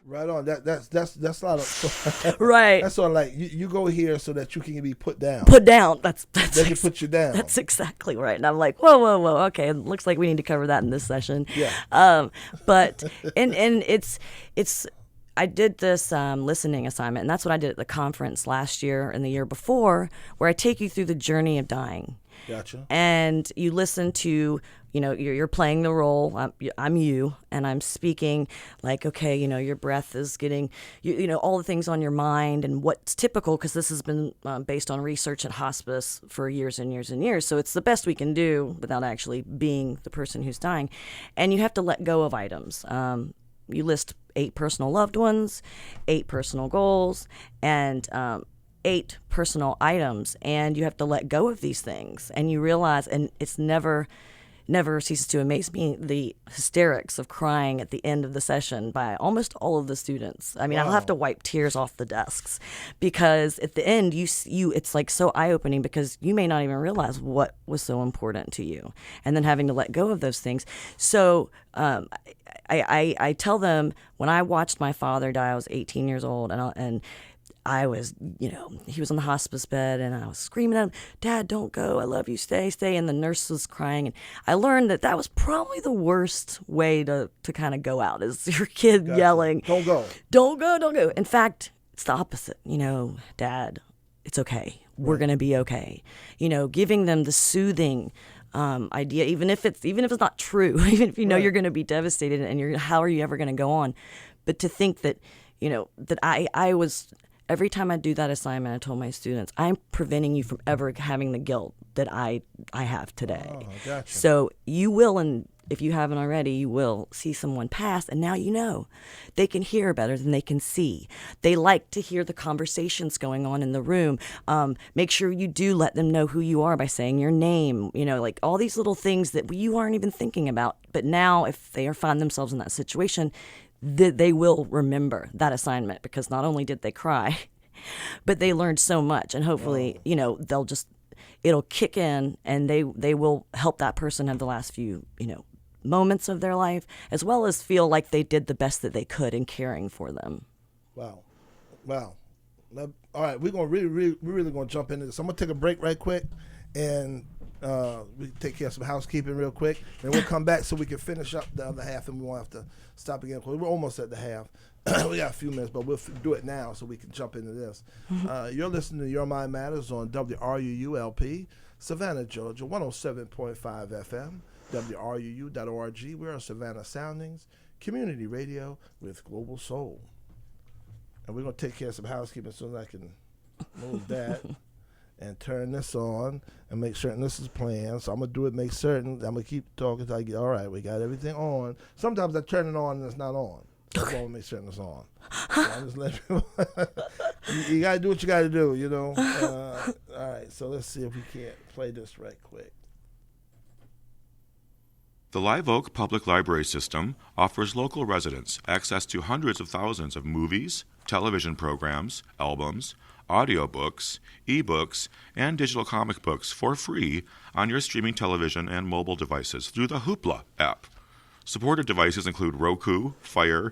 Right on. That's a lot of Right. That's sort of like you go here so that you can be put down. Put down. That's They can put you down. That's exactly right. And I'm like, whoa. Okay, it looks like we need to cover that in this session. Yeah. But and it's I did this listening assignment, and that's what I did at the conference last year and the year before, where I take you through the journey of dying. Gotcha. And you listen to, you're playing the role. I'm you, and I'm speaking like, okay, your breath is getting, all the things on your mind and what's typical, because this has been based on research at hospice for years and years and years. So it's the best we can do without actually being the person who's dying. And you have to let go of items. You list 8 personal loved ones, 8 personal goals, and 8 personal items, and you have to let go of these things. And you realize, and it's never ceases to amaze me, the hysterics of crying at the end of the session by almost all of the students. I mean, Wow. I'll have to wipe tears off the desks, because at the end you it's like so eye-opening, because you may not even realize what was so important to you, and then having to let go of those things. So I tell them, when I watched my father die, I was 18 years old, and I was, he was on the hospice bed, and I was screaming at him, "Dad, don't go. I love you. Stay, stay." And the nurse was crying. And I learned that was probably the worst way to kind of go out, is your kid yelling, "Don't go. Don't go, don't go." In fact, it's the opposite. "Dad, it's okay. We're going to be okay." Giving them the soothing idea, even if it's not true, even if you're going to be devastated, and how are you ever going to go on? But to think that, that I was... Every time I do that assignment, I told my students, I'm preventing you from ever having the guilt that I have today. Oh, gotcha. So you will, and if you haven't already, you will see someone pass, and now they can hear better than they can see. They like to hear the conversations going on in the room. Make sure you do let them know who you are by saying your name, like all these little things that you aren't even thinking about. But now, if they find themselves in that situation, they will remember that assignment, because not only did they cry, but they learned so much, and hopefully, it'll kick in, and they will help that person have the last few, moments of their life, as well as feel like they did the best that they could in caring for them. Wow. All right, we're really gonna jump into this. I'm gonna take a break right quick, and we take care of some housekeeping real quick, and we'll come back so we can finish up the other half, and we won't have to stop again, because we're almost at the half. We got a few minutes, but we'll do it now so we can jump into this. You're listening to Your Mind Matters on WRUULP, Savannah, Georgia, 107.5 FM, WRUU.org. We're on Savannah Soundings, community radio with global soul. And we're going to take care of some housekeeping so that I can move that and turn this on and make certain this is playing. So I'm going to do it, make certain. I'm going to keep talking until I get, all right, we got everything on. Sometimes I turn it on and it's not on. So I want to make certain it's on. So I'm just letting you got to do what you got to do, all right, so let's see if we can't play this right quick. The Live Oak Public Library System offers local residents access to hundreds of thousands of movies, television programs, albums, audiobooks, ebooks, and digital comic books for free on your streaming television and mobile devices through the Hoopla app. Supported devices include Roku, Fire,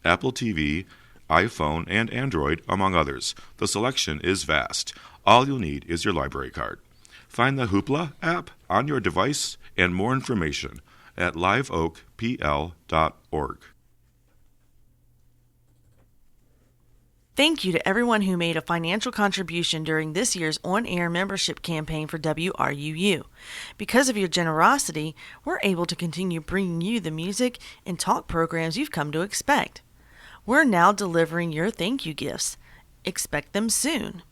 Apple TV, iPhone, and Android, among others. The selection is vast. All you'll need is your library card. Find the Hoopla app on your device and more information at liveoakpl.org. Thank you to everyone who made a financial contribution during this year's on-air membership campaign for WRUU. Because of your generosity, we're able to continue bringing you the music and talk programs you've come to expect. We're now delivering your thank you gifts. Expect them soon.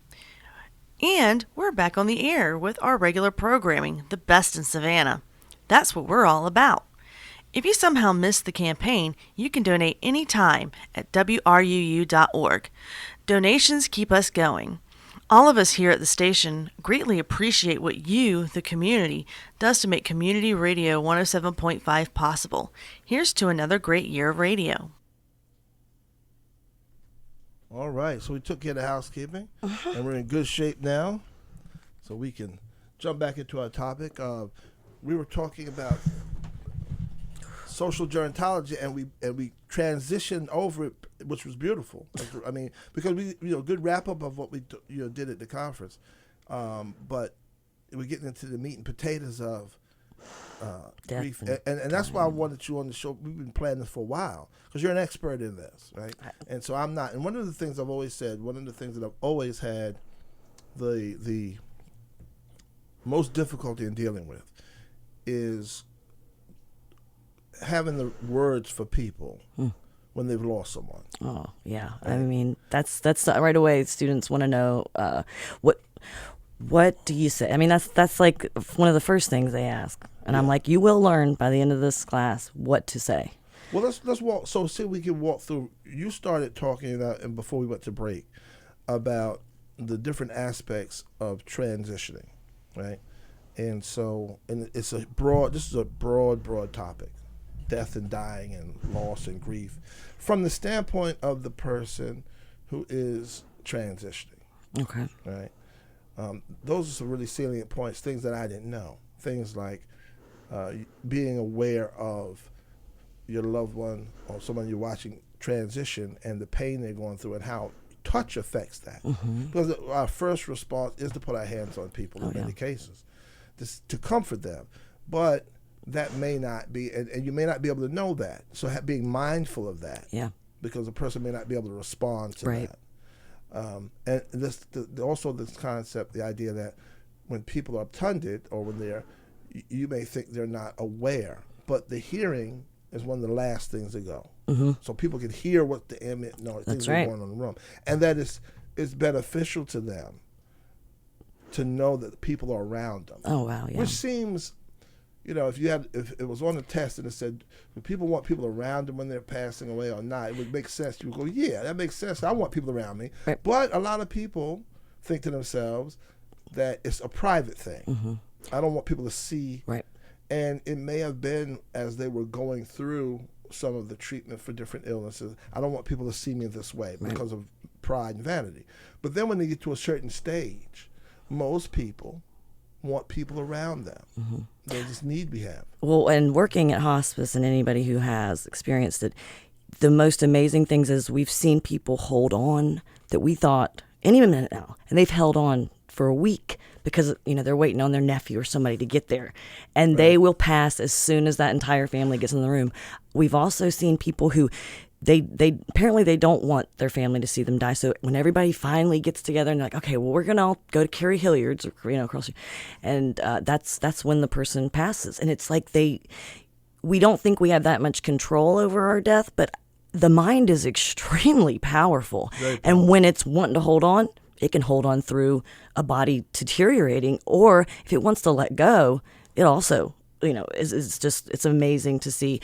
And we're back on the air with our regular programming, the best in Savannah. That's what we're all about. If you somehow missed the campaign, you can donate anytime at WRUU.org. Donations keep us going. All of us here at the station greatly appreciate what you, the community, does to make Community Radio 107.5 possible. Here's to another great year of radio. All right, so we took care of the housekeeping, and we're in good shape now, so we can jump back into our topic. We were talking about social gerontology, and we transitioned over it, which was beautiful. I mean, because we, good wrap up of what we, did at the conference. But we're getting into the meat and potatoes of grief, and that's why I wanted you on the show. We've been planning this for a while because you're an expert in this, right? And so I'm not. And one of the things I've always said, one of the things that I've always had the most difficulty in dealing with is having the words for people when they've lost someone. Oh yeah, I mean that's right away. Students want to know what do you say? I mean that's like one of the first things they ask, and I'm like, you will learn by the end of this class what to say. Well, let's walk. So see, we can walk through. You started talking and before we went to break about the different aspects of transitioning, right? And so, and it's a broad. This is a broad topic. Death and dying and loss and grief from the standpoint of the person who is transitioning. Okay. Right. Those are some really salient points, things that I didn't know. Things like being aware of your loved one or someone you're watching transition and the pain they're going through and how touch affects that. Mm-hmm. Because our first response is to put our hands on people in many cases, to comfort them. But that may not be, and you may not be able to know that. So being mindful of that, because a person may not be able to respond to that. And also this concept, the idea that when people are obtunded or when you may think they're not aware, but the hearing is one of the last things to go. Mm-hmm. So people can hear what the things are going on in the room, and that is beneficial to them to know that people are around them. Oh wow, yeah. Which seems, if it was on a test and it said, do people want people around them when they're passing away or not, it would make sense. You would go, yeah, that makes sense. I want people around me. Right. But a lot of people think to themselves that it's a private thing. Mm-hmm. I don't want people to see. Right. And it may have been as they were going through some of the treatment for different illnesses, I don't want people to see me this way because of pride and vanity. But then when they get to a certain stage, most people want people around them. Mm-hmm. There's this need we have. Well, and working at hospice and anybody who has experienced it, the most amazing things is we've seen people hold on that we thought any minute now, and they've held on for a week because they're waiting on their nephew or somebody to get there, and they will pass as soon as that entire family gets in the room. We've also seen people who they apparently they don't want their family to see them die. So when everybody finally gets together and they're like, okay, well, we're gonna all go to Carrie Hilliard's, across, and that's when the person passes. And it's like we don't think we have that much control over our death, but the mind is extremely powerful. And when it's wanting to hold on, it can hold on through a body deteriorating, or if it wants to let go, it also. It's amazing to see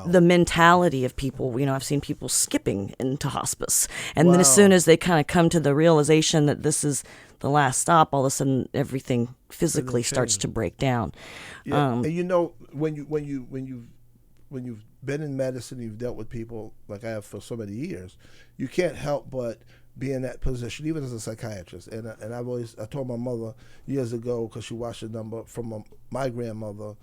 the mentality of people. I've seen people skipping into hospice. And then as soon as they kind of come to the realization that this is the last stop, all of a sudden everything physically starts to break down. Yeah. And when you've been in medicine, you've dealt with people like I have for so many years, you can't help but be in that position, even as a psychiatrist. And I told my mother years ago, because she watched a number from my grandmother,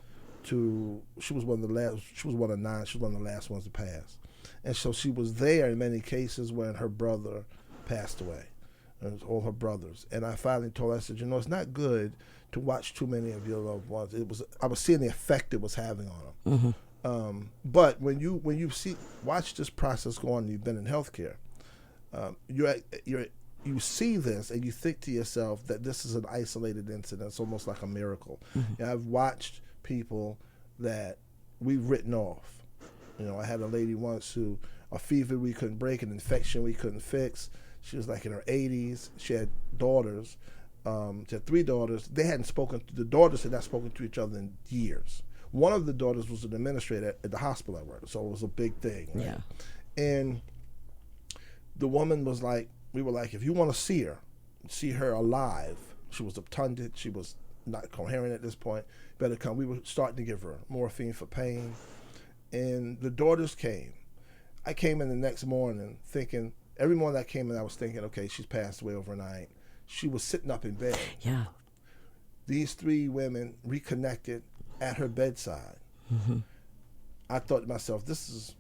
she was one of the last. She was one of 9. She was one of the last ones to pass, and so she was there in many cases when her brother passed away, and all her brothers. And I finally told her, I said, it's not good to watch too many of your loved ones. I was seeing the effect it was having on them. Mm-hmm. But when you watch this process go on, you've been in healthcare, you see this and you think to yourself that this is an isolated incident. It's almost like a miracle. Mm-hmm. And I've watched people that we've written off. I had a lady once who a fever we couldn't break, an infection we couldn't fix. She was like in her 80s. She had daughters. She had 3 daughters. The daughters had not spoken to each other in years. One of the daughters was an administrator at the hospital I worked, so it was a big thing. Right? Yeah. And the woman was like, we were like, if you want to see her alive, she was obtunded, she was not coherent at this point, better come. We were starting to give her morphine for pain. And the daughters came. I came in the next morning thinking, every morning I came in, I was thinking, okay, she's passed away overnight. She was sitting up in bed. Yeah. These 3 women reconnected at her bedside. Mm-hmm. I thought to myself, this is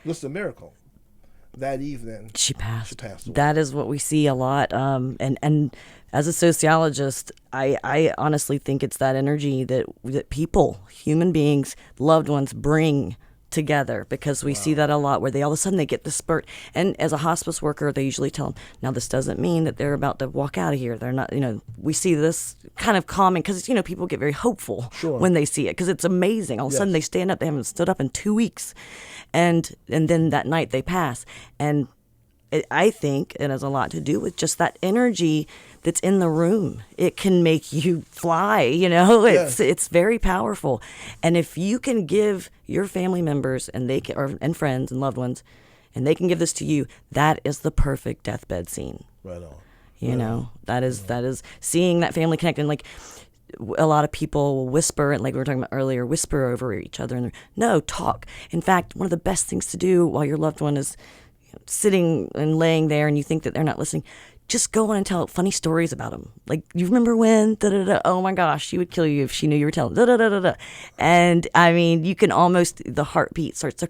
This is a miracle. That evening, She passed. She passed away. That is what we see a lot. And as a sociologist, I honestly think it's that energy that people, human beings, loved ones bring together, because we see that a lot, where they all of a sudden they get the spurt. And as a hospice worker, they usually tell them, now this doesn't mean that they're about to walk out of here. They're not, we see this kind of calming, because, people get very hopeful when they see it, because it's amazing. All of a sudden they stand up. They haven't stood up in 2 weeks. And then that night they pass. And I think it has a lot to do with just that energy that's in the room. It can make you fly, It's very powerful. And if you can give your family members and and friends and loved ones, and they can give this to you, that is the perfect deathbed scene. Right on. That is seeing that family connect. And like, a lot of people will whisper, and like we were talking about earlier, whisper over each other. And no, talk. In fact, one of the best things to do while your loved one is sitting and laying there and you think that they're not listening, just go on and tell funny stories about them. Like, you remember when, da-da-da, oh my gosh, she would kill you if she knew you were telling, da-da-da-da-da. And I mean, you can almost, the heartbeat starts to,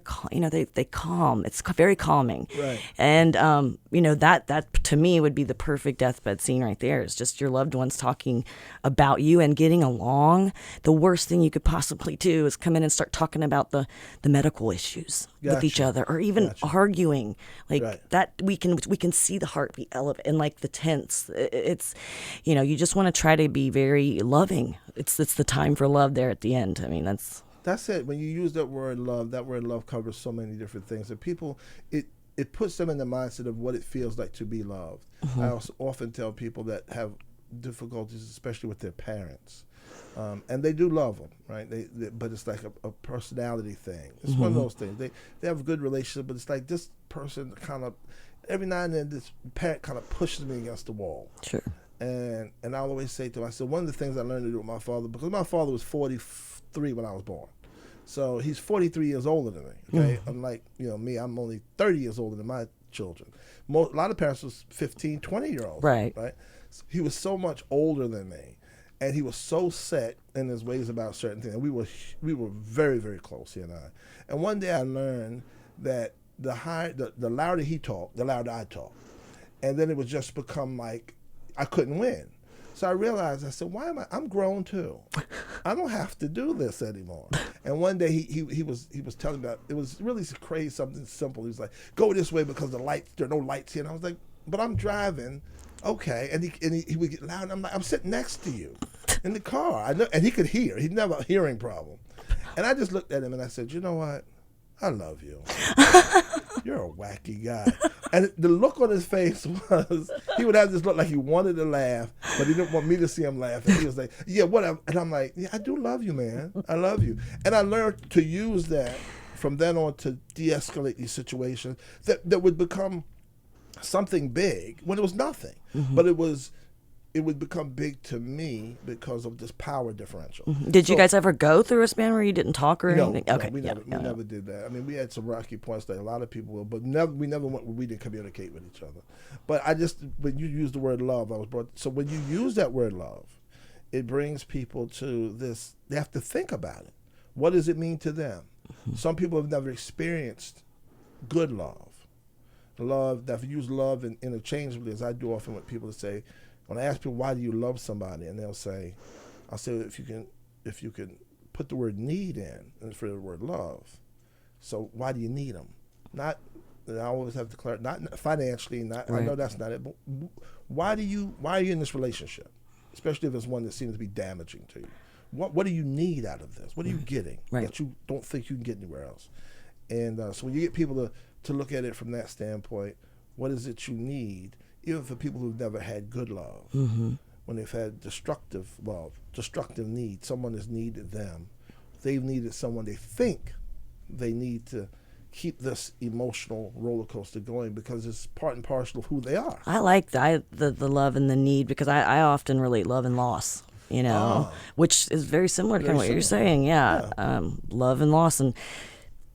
they calm. It's very calming. Right. And, that to me would be the perfect deathbed scene right there. It's just your loved ones talking about you and getting along. The worst thing you could possibly do is come in and start talking about the medical issues with each other, or even arguing like that. We can see the heartbeat elevate and like the tense. It's, you just want to try to be very loving. It's the time for love there at the end. I mean, that's it. When you use that word love covers so many different things. And people, it puts them in the mindset of what it feels like to be loved. Mm-hmm. I also often tell people that have difficulties, especially with their parents. And they do love them, right? But it's like a personality thing. It's one of those things. They have a good relationship, but it's like this person kind of, every now and then, this parent kind of pushes me against the wall. Sure. And I always say to him, I said, one of the things I learned to do with my father, because my father was 43 when I was born. So he's 43 years older than me, okay? Mm-hmm. Unlike, me, I'm only 30 years older than my children. A lot of parents was 15, 20-year-olds. Right? So he was so much older than me. And he was so set in his ways about certain things. And we were very, very close, he and I. And one day I learned that the louder he talked, the louder I talked. And then it would just become like I couldn't win. So I realized, I said, why am I'm grown too. I don't have to do this anymore. And one day he was telling me about, it was really crazy, something simple. He was like, go this way because there are no lights here. And I was like, but I'm driving. Okay. And he would get loud. And I'm like, I'm sitting next to you in the car. I know, and he could hear. He'd never a hearing problem. And I just looked at him and I said, you know what? I love you. You're a wacky guy. And the look on his face was, he would have this look like he wanted to laugh, but he didn't want me to see him laugh. And he was like, yeah, whatever. And I'm like, yeah, I do love you, man. I love you. And I learned to use that from then on to de-escalate these situations that would become something big when it was nothing. Mm-hmm. But it would become big to me because of this power differential. Mm-hmm. Did you guys ever go through a span where you didn't talk or anything? Okay, we never did that. I mean, we had some rocky points that a lot of people will, but we never went where we didn't communicate with each other. But when you use the word love, so when you use that word love, it brings people to this, they have to think about it. What does it mean to them? Mm-hmm. Some people have never experienced good love. Love, that use love interchangeably, as I do often with people that say, when I ask people, why do you love somebody? And I'll say, if you can put the word need in for the word love. So why do you need them? Not, I always have to clarify, not financially, right. I know that's not it, but why are you in this relationship? Especially if it's one that seems to be damaging to you. What do you need out of this? What are you getting that you don't think you can get anywhere else? And so when you get people to look at it from that standpoint, what is it you need? Even for people who've never had good love, when they've had destructive love, destructive need, someone has needed them, they've needed someone they think they need to keep this emotional roller coaster going because it's part and parcel of who they are. I like the love and the need because I often relate love and loss, which is very similar to kind of what you're saying. Yeah. Love and loss and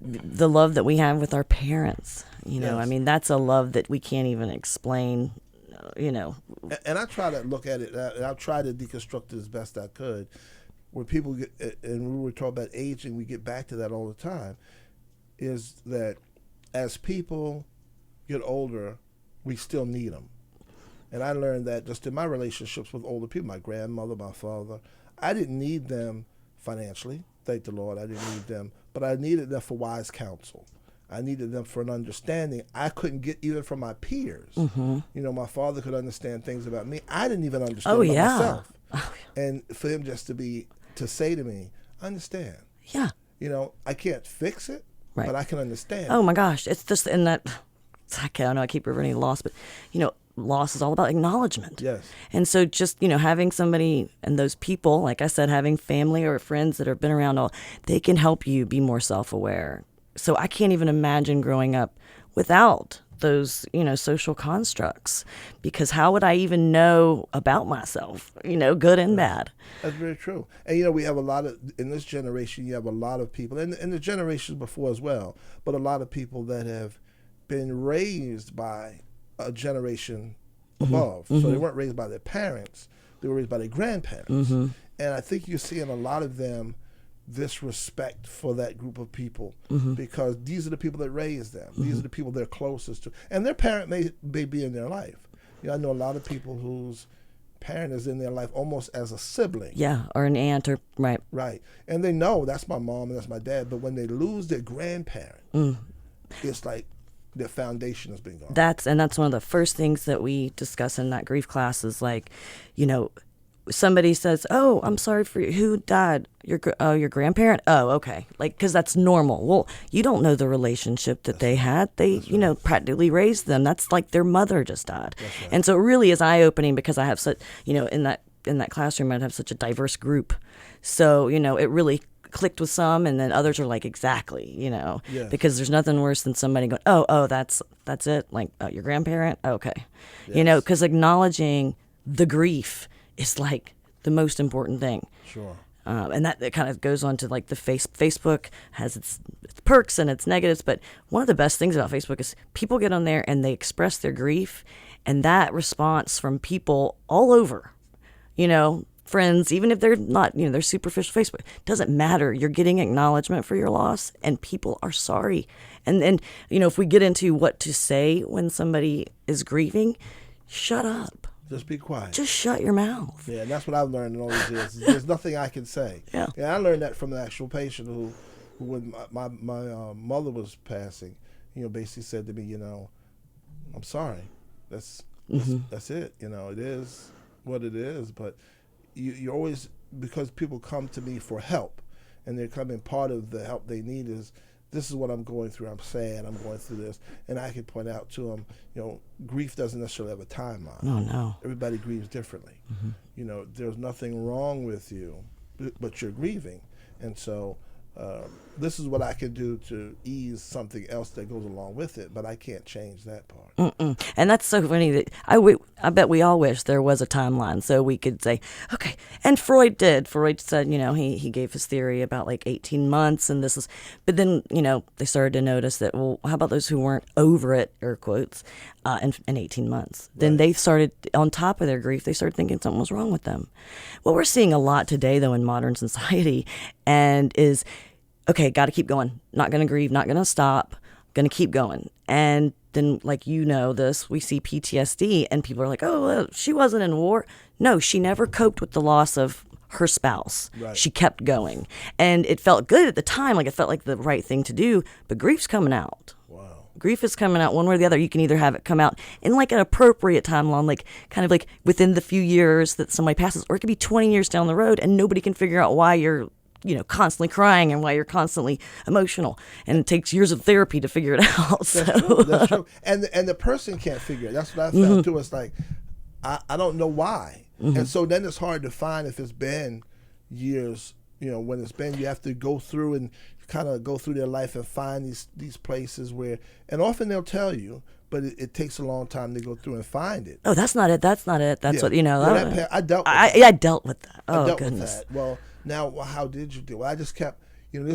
the love that we have with our parents. I mean, that's a love that we can't even explain, And I try to look at it, and I'll try to deconstruct it as best I could. When people get, and we were talking about aging, we get back to that all the time, is that as people get older, we still need them. And I learned that just in my relationships with older people, my grandmother, my father, I didn't need them financially. Thank the Lord, I didn't need them. But I needed them for wise counsel. I needed them for an understanding I couldn't get even from my peers. You know, my father could understand things about me I didn't even understand about myself. And for him just to say to me, I understand. Yeah. You know, I can't fix it, but I can understand. Oh my gosh, it's just in that. I know I keep reverting to loss, but you know, loss is all about acknowledgement. Yes. And so just, you know, having somebody and those people, like I said, having family or friends that have been around, they can help you be more self-aware. So I can't even imagine growing up without those, you know, social constructs, because how would I even know about myself, you know, good and bad? That's very true. And, you know, we have a lot of, in this generation, you have a lot of people, and the generations before as well, but a lot of people that have been raised by a generation above. So they weren't raised by their parents, they were raised by their grandparents. And I think you're seeing a lot of them disrespect for that group of people because these are the people that raised them. These are the people they're closest to. And their parent may be in their life. You know, I know a lot of people whose parent is in their life almost as a sibling. Yeah, or an aunt or, right. Right. And they know that's my mom and that's my dad. But when they lose their grandparent, it's like their foundation has been gone. That's one of the first things that we discuss in that grief class is like, you know, somebody says, "Oh, I'm sorry for you. Who died? Your grandparent? Oh, okay." Like, because that's normal. Well, you don't know the relationship that they had. They, you know, practically raised them. That's like their mother just died. Right. And so it really is eye-opening because I have such, you know, in that classroom, I'd have such a diverse group. So, you know, it really clicked with some, and then others are like, exactly, you know, because there's nothing worse than somebody going, oh, that's it. Like, your grandparent? Okay. You know, because acknowledging the grief is like the most important thing. Sure. And that kind of goes on to like the Facebook has its perks and its negatives, but one of the best things about Facebook is people get on there and they express their grief, and that response from people all over, you know, friends, even if they're not, you know, they're superficial Facebook, doesn't matter. You're getting acknowledgement for your loss, and people are sorry. And you know, if we get into what to say when somebody is grieving, shut up. Just be quiet. Just shut your mouth. Yeah, and that's what I've learned in all these years. There's nothing I can say. Yeah. And I learned that from the actual patient who when my mother was passing, you know, basically said to me, you know, I'm sorry. That's it. You know, it is what it is. But you always, because people come to me for help, and they're coming, part of the help they need is, this is what I'm going through. I'm sad. I'm going through this. And I can point out to them, you know, grief doesn't necessarily have a timeline. Oh, no. Everybody grieves differently. You know, there's nothing wrong with you, but you're grieving. And so this is what I can do to ease something else that goes along with it, but I can't change that part. And that's so funny that I bet we all wish there was a timeline so we could say, okay. And Freud said, you know, he gave his theory about like 18 months, and this is, but then, you know, they started to notice that, well, how about those who weren't over it, air quotes, in 18 months? Right. Then they started, on top of their grief, they started thinking something was wrong with them. What we're seeing a lot today, though, in modern society, and is, okay, got to keep going. Not going to grieve, not going to stop, going to keep going. And then, like, you know this, we see PTSD, and people are like, oh, she wasn't in war. No, she never coped with the loss of her spouse. Right. She kept going. And it felt good at the time, like it felt like the right thing to do, but grief's coming out. Wow. Grief is coming out one way or the other. You can either have it come out in like an appropriate timeline, like kind of like within the few years that somebody passes, or it could be 20 years down the road and nobody can figure out why you're, you know, constantly crying and why you're constantly emotional, and it takes years of therapy to figure it out. That's true. That's true. And the person can't figure it. That's what I found too. It's like I don't know why, and so then it's hard to find if it's been years. You know, when it's been, you have to go through and kind of go through their life and find these places where, and often they'll tell you, but it takes a long time to go through and find it. Oh, that's not it. That's not it. That's what, you know. Well, I dealt with that. I dealt with that. Oh, I dealt goodness. with that. Well, now, how did you deal? Well, I just kept, you know,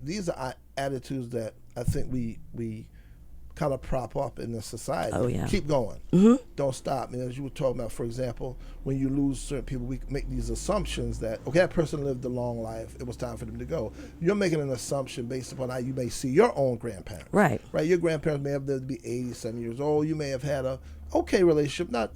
these are attitudes that I think we kind of prop up in the society. Oh, yeah. Keep going. Don't stop. And as you were talking about, for example, when you lose certain people, we make these assumptions that, okay, that person lived a long life. It was time for them to go. You're making an assumption based upon how you may see your own grandparents. Right. Right. Your grandparents may have lived to be 80, 70 years old. You may have had a okay relationship, not,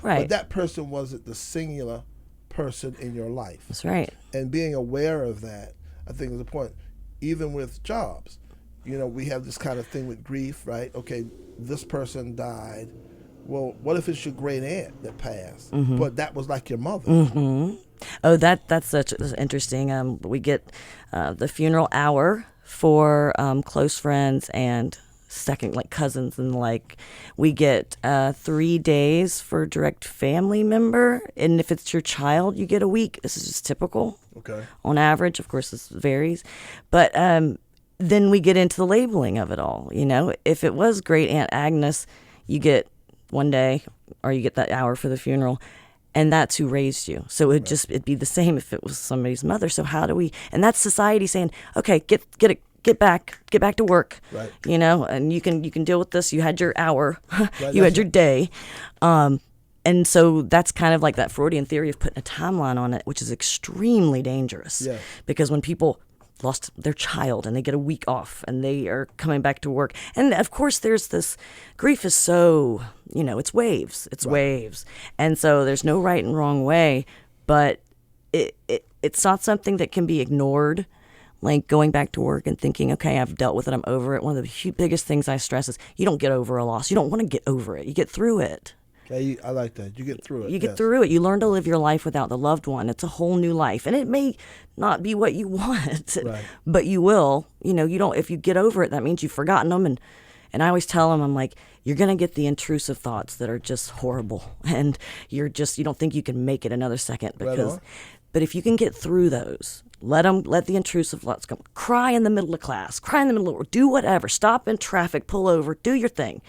Right. but that person wasn't the singular person in your life. That's right. And being aware of that, I think, is important. Even with jobs, we have this kind of thing with grief, right? Okay, this person died. Well, what if it's your great aunt that passed, but that was like your mother? Oh, that's such interesting. We get the funeral hour for close friends and second, like cousins, and like we get 3 days for direct family member, and if it's your child, you get a week. This is just typical. Okay. On average, of course, this varies, but then we get into the labeling of it all. If it was great Aunt Agnes, you get 1 day, or you get that hour for the funeral, and that's who raised you. So it'd be the same if it was somebody's mother. So how do we? And that's society saying, okay, get back to work. Right. And you can deal with this. You had your hour, Right, you had your day, and so that's kind of like that Freudian theory of putting a timeline on it, which is extremely dangerous. Yeah. Because when people lost their child and they get a week off and they are coming back to work, and of course there's this grief is so it's waves, and so there's no right and wrong way, but it's not something that can be ignored. Like going back to work and thinking, okay, I've dealt with it, I'm over it. One of the biggest things I stress is you don't get over a loss. You don't want to get over it. You get through it. Okay, I like that. You get through it. You get through it. You learn to live your life without the loved one. It's a whole new life. And it may not be what you want, Right. but you will. If you get over it, that means you've forgotten them. And I always tell them, I'm like, you're going to get the intrusive thoughts that are just horrible. And you don't think you can make it another second. Right on. But if you can get through those, let the intrusive thoughts come. Cry in the middle of class. Cry in the middle of do whatever. Stop in traffic. Pull over. Do your thing.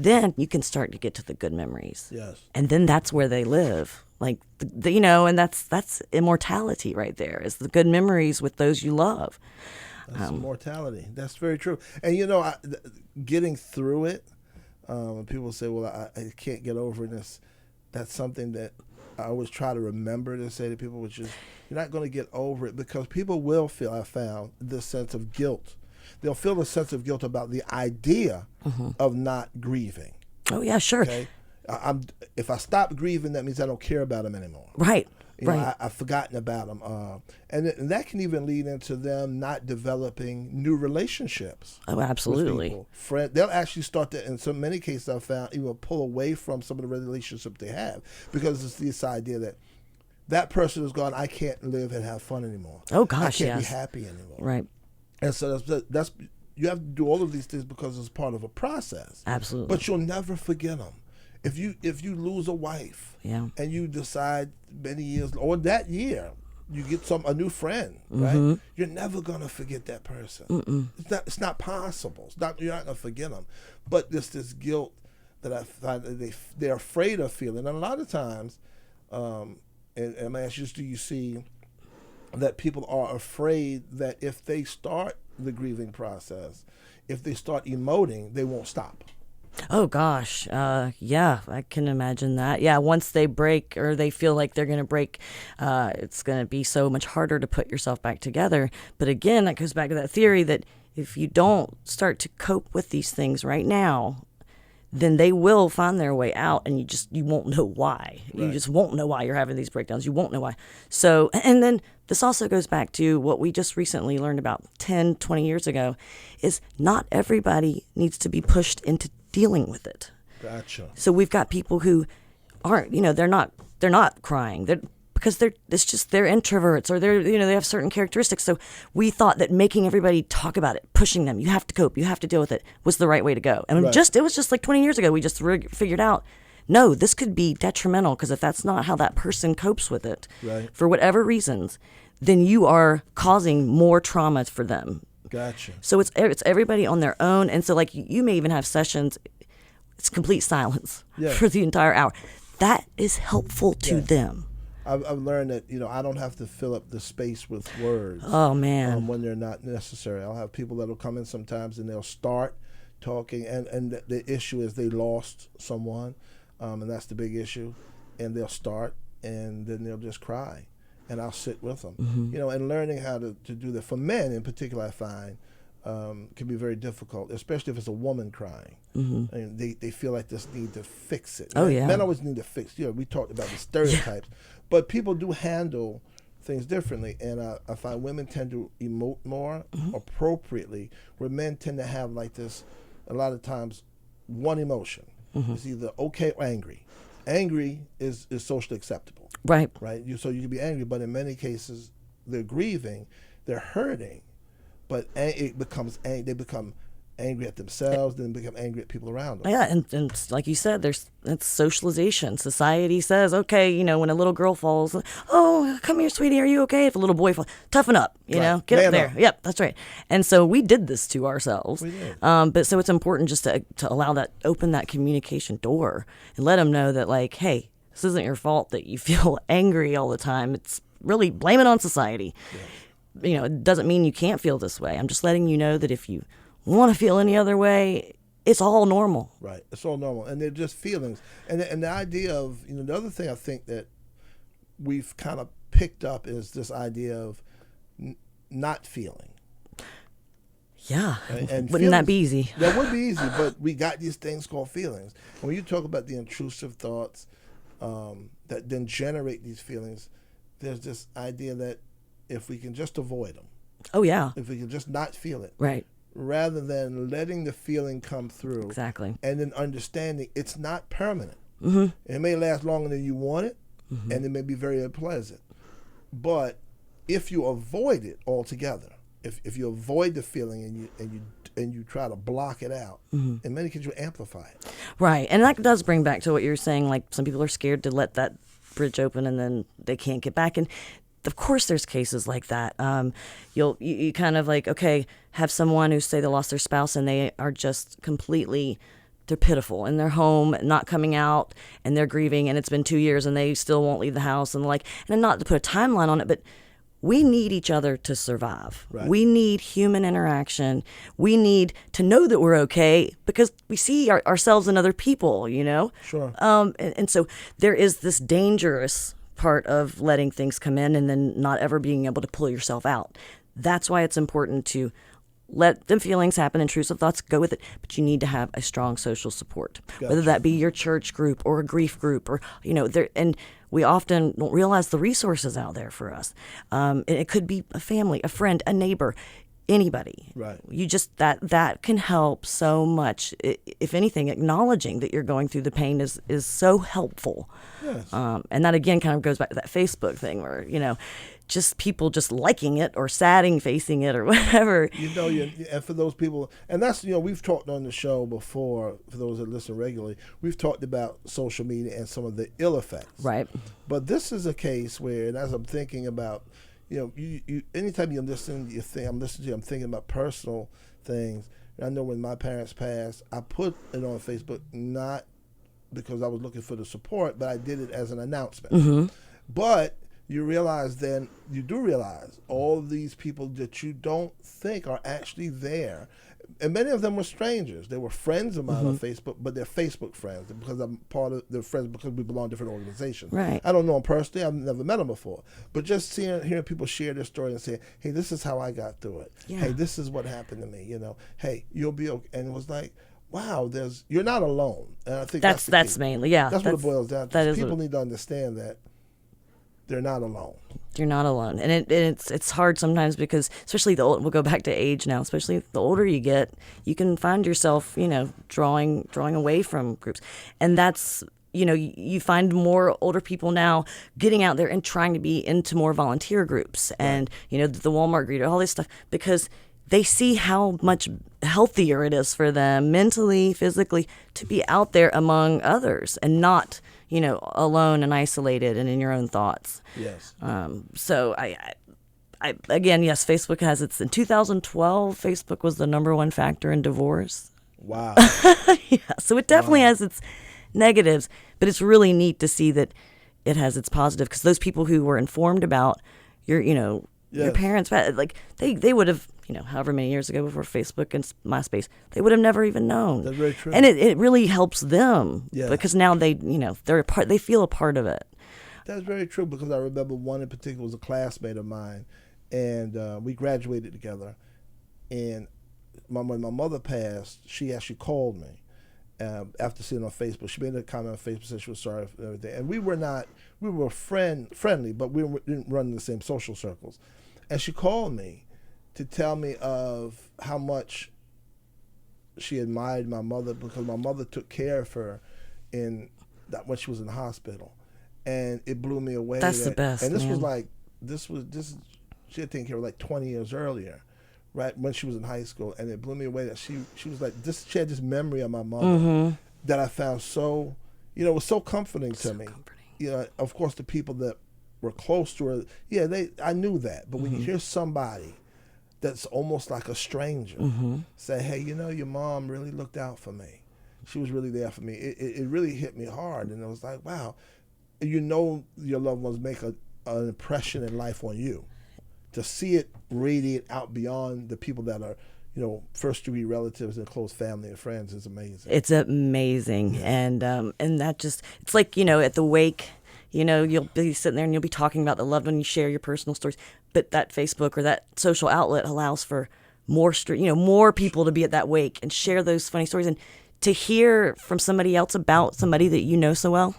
Then you can start to get to the good memories. Yes. And then that's where they live. Like, and that's immortality right there, is the good memories with those you love. That's immortality. That's very true. And getting through it, when people say, well, I can't get over this, that's something that I always try to remember to say to people, which is, you're not going to get over it, because people will feel, I found, this sense of guilt. They'll feel a sense of guilt about the idea of not grieving. Oh, yeah, sure. Okay? If I stop grieving, that means I don't care about them anymore. Right. I've forgotten about them. And that can even lead into them not developing new relationships. Oh, absolutely. With people. They'll actually start to, in so many cases I've found, even pull away from some of the relationships they have, because it's this idea that person is gone, I can't live and have fun anymore. Oh, gosh, I can't yes. be happy anymore. Right. And so that's you have to do all of these things because it's part of a process. Absolutely. But you'll never forget them. If you lose a wife, Yeah. and you decide many years or that year you get a new friend, right? You're never gonna forget that person. It's not possible. You're not gonna forget them. But there's this guilt that I find that they're afraid of feeling, and a lot of times, and I'm asking you, do you see that people are afraid that if they start the grieving process, if they start emoting, they won't stop? Oh, gosh. Yeah, I can imagine that. Yeah, once they break, or they feel like they're going to break, it's going to be so much harder to put yourself back together. But again, that goes back to that theory that if you don't start to cope with these things right now, then they will find their way out, and you won't know why. Right. You just won't know why you're having these breakdowns. You won't know why. So, and then this also goes back to what we just recently learned about 10, 20 years ago, is not everybody needs to be pushed into dealing with it. Gotcha. So we've got people who aren't, they're not crying. It's just they're introverts, or they have certain characteristics. So we thought that making everybody talk about it, pushing them, you have to cope, you have to deal with it, was the right way to go. And Right. it was just like 20 years ago, we just figured out, no, this could be detrimental, because if that's not how that person copes with it, Right. for whatever reasons, then you are causing more trauma for them. Gotcha. So it's everybody on their own. And so, like, you may even have sessions, it's complete silence Yeah. for the entire hour. That is helpful to Yeah. them. I've learned that I don't have to fill up the space with words. Oh, man. When they're not necessary. I'll have people that'll come in sometimes and they'll start talking, and the issue is they lost someone, and that's the big issue, and they'll start, and then they'll just cry, and I'll sit with them, and learning how to do that. For men in particular, I find can be very difficult, especially if it's a woman crying. And they feel like this need to fix it. Men always need to fix. We talked about the stereotypes, but people do handle things differently, and I find women tend to emote more appropriately, where men tend to have like this a lot of times one emotion. It's either okay or angry. Angry is socially acceptable, right? So you can be angry, but in many cases they're grieving, they're hurting, but they become angry at themselves, then become angry at people around them. Yeah, and like you said, it's socialization. Society says, okay, when a little girl falls, oh, come here, sweetie, are you okay? If a little boy falls, toughen up, get up there. Yep, that's right. And so we did this to ourselves. We did. But so it's important just to allow open that communication door and let them know that, like, hey, this isn't your fault that you feel angry all the time. It's really, blame it on society. Yeah. It doesn't mean you can't feel this way. I'm just letting you know that if you want to feel any other way, it's all normal. Right. It's all normal. And they're just feelings. And the idea of, the other thing I think that we've kind of picked up is this idea of not feeling. Yeah. Right? And wouldn't that be easy? That would be easy, but we got these things called feelings. And when you talk about the intrusive thoughts that then generate these feelings, there's this idea that if we can just avoid them. Oh, yeah. If we can just not feel it. Right. Rather than letting the feeling come through. Exactly. And then understanding it's not permanent. It may last longer than you want it, and it may be very unpleasant. But if you avoid it altogether, if you avoid the feeling and you try to block it out, in many cases you amplify it. Right. And that does bring back to what you were saying, like some people are scared to let that bridge open and then they can't get back. And of course there's cases like that. You kind of like, okay, have someone who say they lost their spouse and they are just completely, they're pitiful in their home, not coming out, and they're grieving, and it's been 2 years and they still won't leave the house, and not to put a timeline on it, but we need each other to survive. Right. We need human interaction. We need to know that we're okay because we see ourselves in other people, Sure. And so there is this dangerous part of letting things come in and then not ever being able to pull yourself out. That's why it's important to let the feelings happen, intrusive thoughts, go with it, but you need to have a strong social support, whether that be your church group or a grief group or, and we often don't realize the resources out there for us. It could be a family, a friend, a neighbor, anybody. Right. You just, that can help so much. If anything, acknowledging that you're going through the pain is so helpful. Yes. And that again kind of goes back to that Facebook thing where, just people just liking it or sadding facing it or whatever. And for those people, and that's, we've talked on the show before, for those that listen regularly, we've talked about social media and some of the ill effects. Right. But this is a case where, and as I'm thinking about, you anytime you listen, I'm thinking about personal things. And I know when my parents passed, I put it on Facebook, not because I was looking for the support, but I did it as an announcement. But you do realize all of these people that you don't think are actually there. And many of them were strangers. They were friends of mine on Facebook, but they're Facebook friends because I'm part of their friends because we belong to different organizations. Right. I don't know them personally. I've never met them before. But just hearing people share their story and say, hey, this is how I got through it. Yeah. Hey, this is what happened to me. Hey, you'll be okay. And it was like, wow, you're not alone. And I think that's mainly, yeah. That's what it boils down to. People need to understand that they're not alone. You're not alone. And it's hard sometimes because, especially we'll go back to age now, especially the older you get, you can find yourself, drawing away from groups. And that's, you find more older people now getting out there and trying to be into more volunteer groups and, the Walmart greeter, all this stuff, because they see how much healthier it is for them mentally, physically, to be out there among others and not, alone and isolated and in your own thoughts. Yes. So I again, yes, Facebook has in 2012, Facebook was the #1 factor in divorce. Wow. Yeah. So it definitely has its negatives, but it's really neat to see that it has its positive because those people who were informed about your parents, like they would have, however many years ago before Facebook and MySpace, they would have never even known. That's very true. And it really helps them because now they they're a part. They feel a part of it. That's very true, because I remember one in particular was a classmate of mine, and we graduated together. And when my mother passed, she actually called me after seeing on Facebook. She made a comment on Facebook, said she was sorry for everything. And we were friendly, but we didn't run in the same social circles. And she called me to tell me of how much she admired my mother, because my mother took care of her when she was in the hospital. And it blew me away. That's the best. And this she had taken care of like 20 years earlier, right, when she was in high school. And it blew me away that she was like this. She had this memory of my mother that I found so, it was so comforting to me. Comforting. Of course, the people that were close to her, I knew that. But when you hear somebody that's almost like a stranger say, hey, your mom really looked out for me. She was really there for me. It really hit me hard. And it was like, wow. Your loved ones make an impression in life on you. To see it radiate out beyond the people that are, first-degree relatives and close family and friends is amazing. It's amazing. Yeah. And that just, it's like, at the wake, you'll be sitting there and you'll be talking about the loved one, you share your personal stories, but that Facebook or that social outlet allows for more people to be at that wake and share those funny stories, and to hear from somebody else about somebody that you know so well.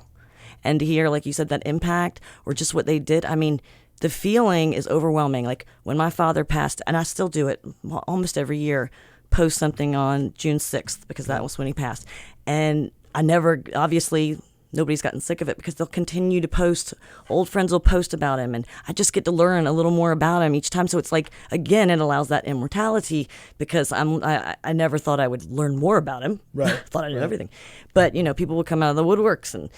And to hear, like you said, that impact or just what they did. I mean, the feeling is overwhelming. Like when my father passed, and I still do it almost every year, post something on June 6th, because that was when he passed. And I never, obviously, nobody's gotten sick of it, because they'll continue to post. Old friends will post about him, and I just get to learn a little more about him each time. So it's like, again, it allows that immortality, because I never thought I would learn more about him. Right. Thought I knew everything. But, people will come out of the woodworks and,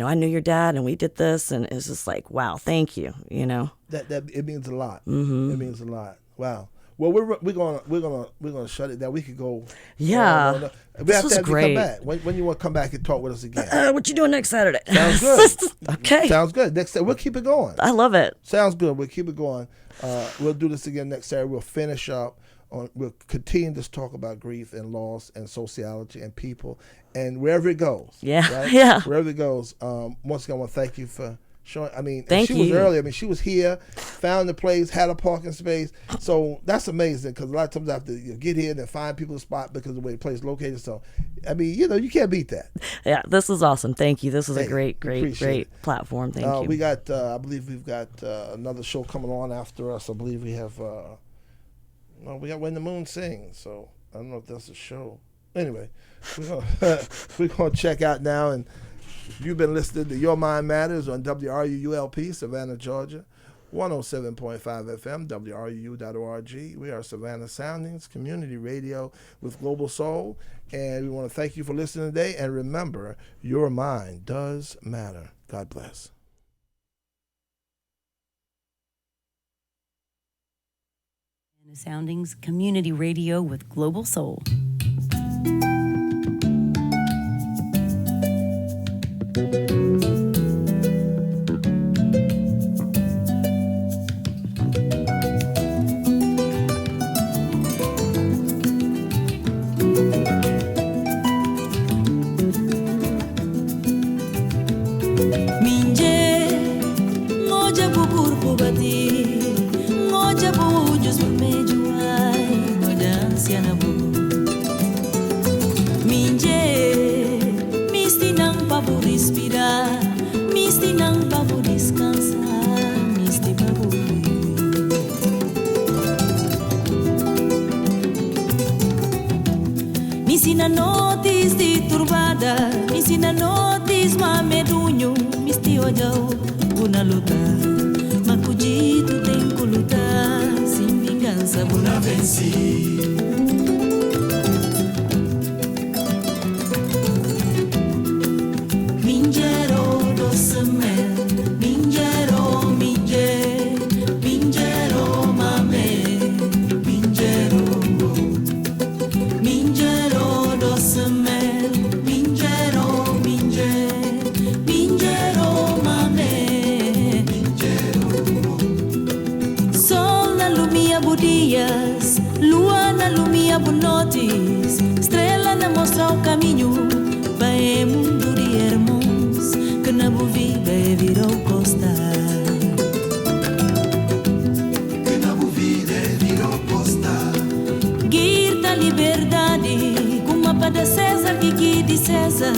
I knew your dad and we did this, and it's just like, wow, thank you, That it means a lot. Mm-hmm. It means a lot. Wow. Well, we're gonna shut it down. We could go. Yeah, we have was to great. come back. When you want to come back and talk with us again? What you doing next Saturday? Sounds good. Okay. Sounds good. Next, we'll keep it going. I love it. Sounds good. We'll keep it going. We'll do this again next Saturday. We'll finish up. We'll continue to talk about grief and loss and sociology and people and wherever it goes. Yeah. Right? Yeah. Wherever it goes. Once again, I want to thank you for showing. Thank she you. was early. She was here, found the place, had a parking space. So that's amazing, because a lot of times I have to get here and then find people a spot because of the way the place is located. So, you can't beat that. Yeah, this is awesome. Thank you. This is a great platform. Thank you. We got, I believe we've got another show coming on after us. I believe we have, we got When the Moon Sings. So I don't know if that's a show. Anyway, we're gonna check out now, and you've been listening to Your Mind Matters on WRUULP, Savannah, Georgia, 107.5 FM, WRUU.org. We are Savannah Soundings, community radio with Global Soul, and we want to thank you for listening today. And remember, your mind does matter. God bless. Soundings, community radio with Global Soul. Ensina notis de turbada, ensina notis mamedunho, misti ojau, una luta, macudito tem que lutar, sem vingança, una venci. Mingero doce mel, mingero minge, mingero mame, mingero. Mingero doce mel, mingero minge, mingero mame, mingero. Sol na lumia budias, virou costa. Que na vida virou costa. Guirda liberdade, com uma pada César que de César.